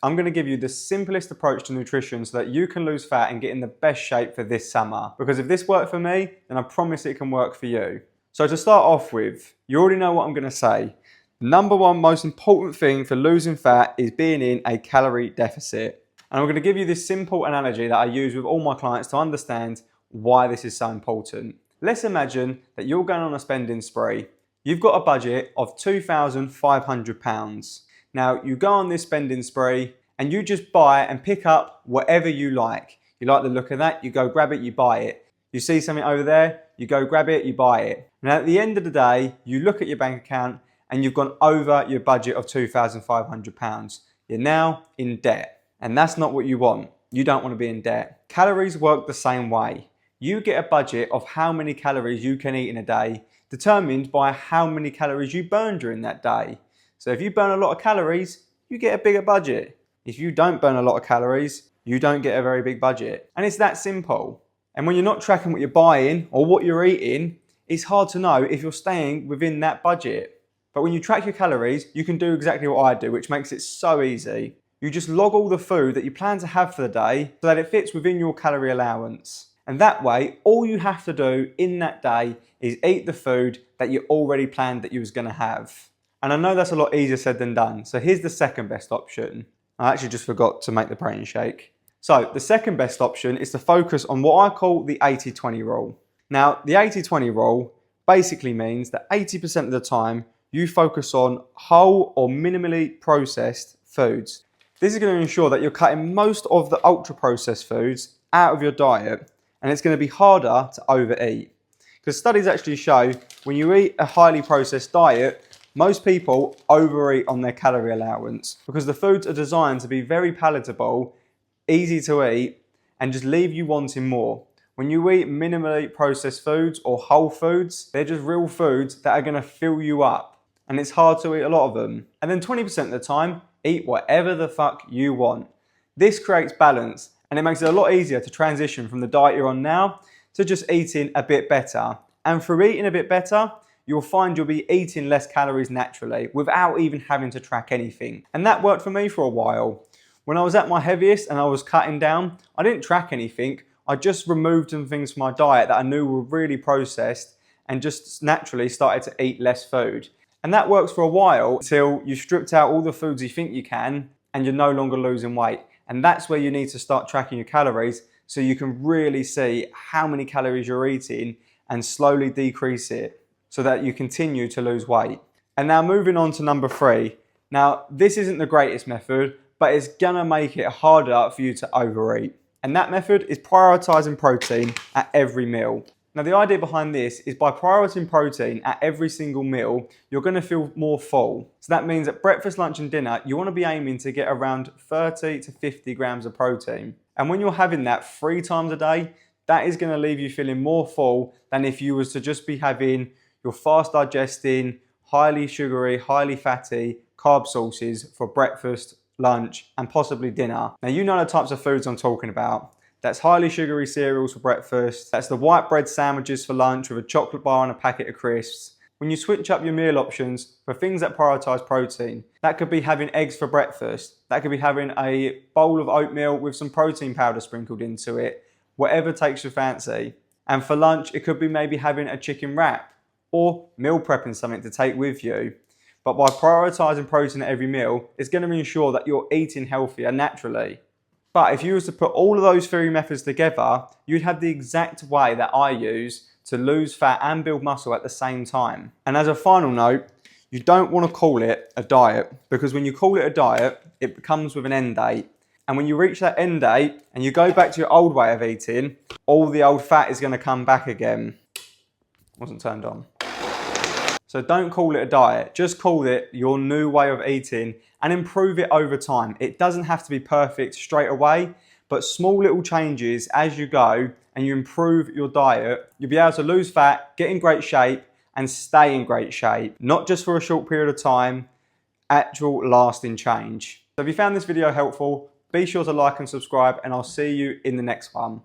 I'm going to give you the simplest approach to nutrition so that you can lose fat and get in the best shape for this summer. Because if this worked for me, then I promise it can work for you. So to start off with, you already know what I'm going to say. Number one most important thing for losing fat is being in a calorie deficit. And I'm going to give you this simple analogy that I use with all my clients to understand why this is so important. Let's imagine that you're going on a spending spree. You've got a budget of £2,500. Now you go on this spending spree and you just buy and pick up whatever you like. You like the look of that, you go grab it, you buy it. You see something over there, you go grab it, you buy it. Now at the end of the day, you look at your bank account and you've gone over your budget of £2,500. You're now in debt. And that's not what you want. You don't want to be in debt. Calories work the same way. You get a budget of how many calories you can eat in a day, determined by how many calories you burn during that day. So if you burn a lot of calories, you get a bigger budget. If you don't burn a lot of calories, you don't get a very big budget. And it's that simple. And when you're not tracking what you're buying or what you're eating, it's hard to know if you're staying within that budget. But when you track your calories, you can do exactly what I do, which makes it so easy. You just log all the food that you plan to have for the day so that it fits within your calorie allowance. And that way, all you have to do in that day is eat the food that you already planned that you was going to have. And I know that's a lot easier said than done. So here's the second best option. I actually just forgot to make the protein shake. So the second best option is to focus on what I call the 80-20 rule. Now, the 80-20 rule basically means that 80% of the time you focus on whole or minimally processed foods. This is going to ensure that you're cutting most of the ultra processed foods out of your diet, and it's going to be harder to overeat. Because studies actually show when you eat a highly processed diet, most people overeat on their calorie allowance because the foods are designed to be very palatable, easy to eat, and just leave you wanting more. When you eat minimally processed foods or whole foods, they're just real foods that are going to fill you up. And it's hard to eat a lot of them. And then 20% of the time, eat whatever the fuck you want. This creates balance and it makes it a lot easier to transition from the diet you're on now to just eating a bit better. And through eating a bit better, you'll find you'll be eating less calories naturally without even having to track anything. And that worked for me for a while. When I was at my heaviest and I was cutting down, I didn't track anything. I just removed some things from my diet that I knew were really processed and just naturally started to eat less food. And that works for a while until you stripped out all the foods you think you can and you're no longer losing weight. And that's where you need to start tracking your calories so you can really see how many calories you're eating and slowly decrease it so that you continue to lose weight. And now moving on to number 3. Now, this isn't the greatest method, but it's gonna make it harder for you to overeat. And that method is prioritizing protein at every meal. Now the idea behind this is by prioritizing protein at every single meal, you're going to feel more full. So that means at breakfast, lunch and dinner, you want to be aiming to get around 30 to 50 grams of protein. And when you're having that 3 times a day, that is going to leave you feeling more full than if you was to just be having your fast digesting, highly sugary, highly fatty carb sources for breakfast, lunch and possibly dinner. Now you know the types of foods I'm talking about. That's highly sugary cereals for breakfast. That's the white bread sandwiches for lunch with a chocolate bar and a packet of crisps. When you switch up your meal options for things that prioritize protein, that could be having eggs for breakfast. That could be having a bowl of oatmeal with some protein powder sprinkled into it, whatever takes your fancy. And for lunch, it could be maybe having a chicken wrap or meal prepping something to take with you. But by prioritizing protein at every meal, it's going to ensure that you're eating healthier naturally. But if you was to put all of those 3 methods together, you'd have the exact way that I use to lose fat and build muscle at the same time. And as a final note, you don't want to call it a diet because when you call it a diet, it comes with an end date. And when you reach that end date and you go back to your old way of eating, all the old fat is going to come back again. Wasn't turned on. So don't call it a diet, just call it your new way of eating and improve it over time. It doesn't have to be perfect straight away, but small little changes as you go and you improve your diet, you'll be able to lose fat, get in great shape and stay in great shape, not just for a short period of time, actual lasting change. So if you found this video helpful, be sure to like and subscribe and I'll see you in the next one.